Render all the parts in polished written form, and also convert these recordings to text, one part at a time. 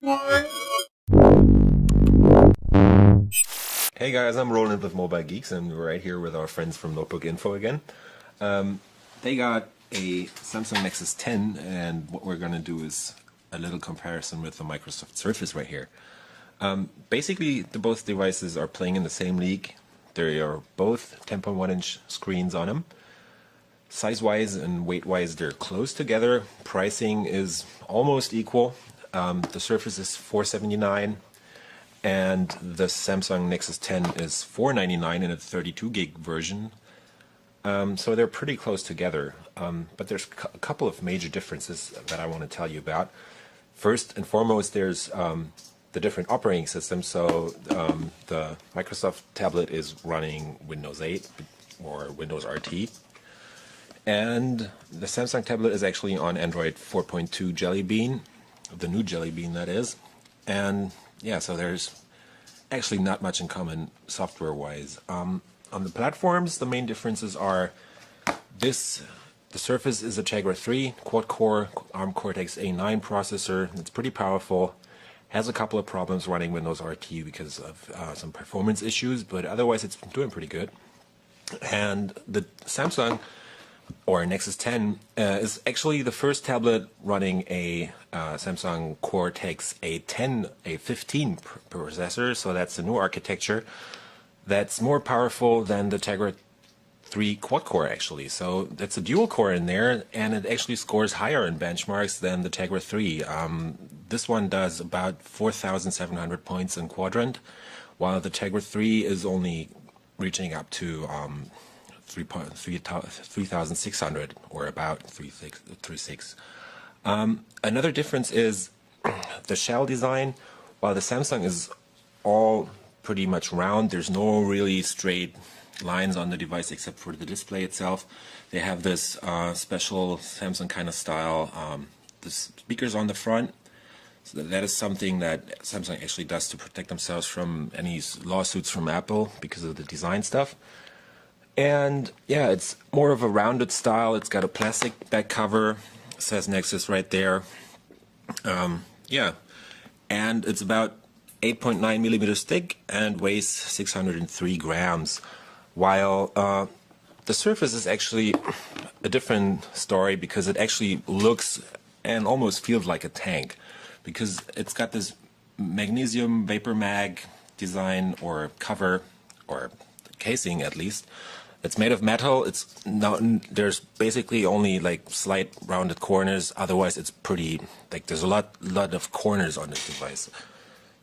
Hey guys, I'm Roland with Mobile Geeks, and we're right here with our friends from Notebook Info again. They got a Samsung Nexus 10, and what we're going to do is a little comparison with the Microsoft Surface right here. Basically, both devices are playing in the same league. They are both 10.1-inch screens on them. Size-wise and weight-wise, they're close together. Pricing is almost equal. The Surface is $479. And the Samsung Nexus 10 is $499 in a 32 gig version. So they're pretty close together. But there's a couple of major differences that I want to tell you about. First and foremost, there's the different operating systems. So the Microsoft tablet is running Windows 8 or Windows RT. And the Samsung tablet is actually on Android 4.2 Jelly Bean, the new Jelly Bean that is. And yeah, so there's actually not much in common software-wise. On the platforms, the main differences are the Surface is a Tegra 3 quad-core ARM Cortex-A9 processor. It's pretty powerful. Has a couple of problems running Windows RT because of some performance issues, but otherwise it's doing pretty good. And the Samsung or Nexus 10 is actually the first tablet running a Samsung Cortex A10, A15 processor, so that's a new architecture that's more powerful than the Tegra 3 quad-core actually. So that's a dual core in there, and it actually scores higher in benchmarks than the Tegra 3. This one does about 4,700 points in quadrant, while the Tegra 3 is only reaching up to 3,600 or about 3.6. Another difference is the shell design. While the Samsung is all pretty much round, there's no really straight lines on the device except for the display itself. They have this special Samsung kind of style, the speakers on the front. So that is something that Samsung actually does to protect themselves from any lawsuits from Apple because of the design stuff. And yeah, it's more of a rounded style. It's got a plastic back cover, says Nexus right there. Yeah, and it's about 8.9 millimeters thick and weighs 603 grams. While the Surface is actually a different story because it actually looks and almost feels like a tank, because it's got this magnesium vapor mag design or cover or casing at least. It's made of metal. There's basically only like slight rounded corners. Otherwise, it's pretty like there's a lot of corners on this device.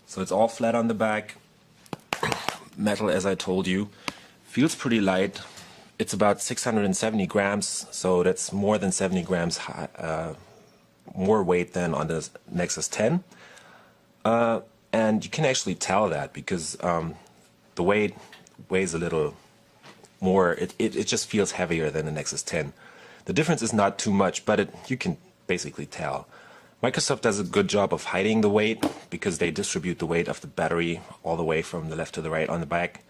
So it's all flat on the back. Metal, as I told you, feels pretty light. It's about 670 grams, so that's more than 70 grams more weight than on the Nexus 10. And you can actually tell that because the weight weighs a little more. It just feels heavier than the Nexus 10. The difference is not too much, but you can basically tell. Microsoft does a good job of hiding the weight because they distribute the weight of the battery all the way from the left to the right on the back.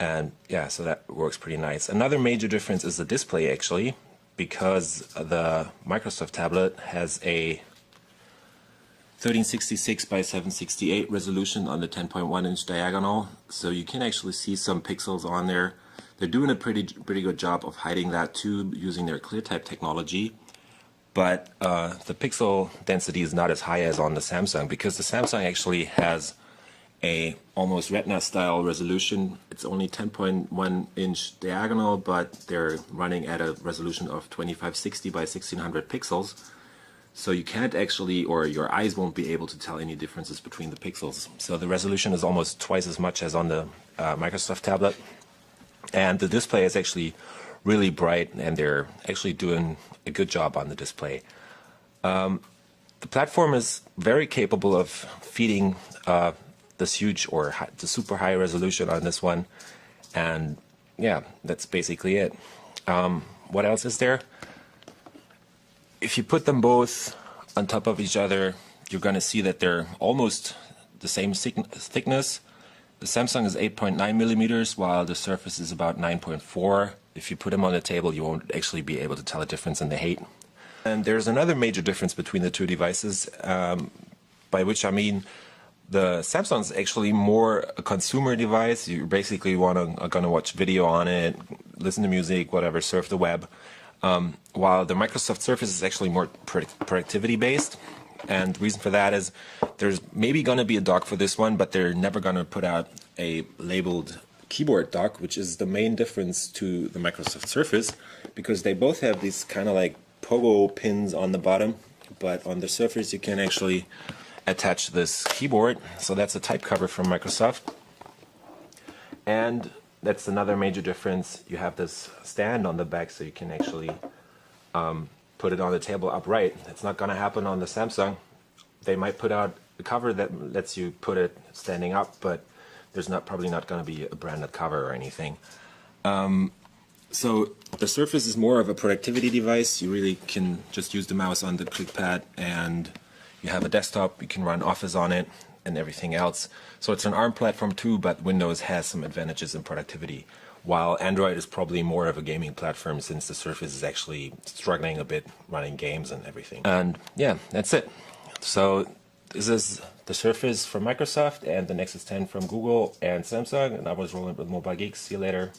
And yeah, so that works pretty nice. Another major difference is the display actually, because the Microsoft tablet has a 1366 by 768 resolution on the 10.1-inch diagonal, so you can actually see some pixels on there. They're doing a pretty good job of hiding that too, using their ClearType technology. But the pixel density is not as high as on the Samsung, because the Samsung actually has a almost Retina style resolution. It's only 10.1-inch diagonal, but they're running at a resolution of 2560 by 1600 pixels. So you can't actually, or your eyes won't be able to tell any differences between the pixels. So the resolution is almost twice as much as on the Microsoft tablet. And the display is actually really bright, and they're actually doing a good job on the display. The platform is very capable of feeding this huge or the super high resolution on this one. And yeah, that's basically it. What else is there? If you put them both on top of each other, you're going to see that they're almost the same thickness. The Samsung is 8.9 millimeters, while the Surface is about 9.4. If you put them on the table, you won't actually be able to tell a difference in the height. And there's another major difference between the two devices. by which I mean the Samsung is actually more a consumer device. You basically gonna watch video on it, listen to music, whatever, surf the web. While the Microsoft Surface is actually more productivity based. And the reason for that is there's maybe going to be a dock for this one, but they're never going to put out a labeled keyboard dock, which is the main difference to the Microsoft Surface, because they both have these kind of like pogo pins on the bottom, but on the Surface you can actually attach this keyboard. So that's a type cover from Microsoft. And that's another major difference. You have this stand on the back, so you can actually put it on the table upright. It's not going to happen on the Samsung. They might put out a cover that lets you put it standing up, but there's probably not going to be a branded cover or anything. So the Surface is more of a productivity device. You really can just use the mouse on the ClickPad, and you have a desktop. You can run Office on it and everything else. So it's an ARM platform too, but Windows has some advantages in productivity, while Android is probably more of a gaming platform, since the Surface is actually struggling a bit running games and everything. And yeah, that's it. So this is the Surface from Microsoft and the Nexus 10 from Google and Samsung, and I was rolling with Mobile Geeks. See you later.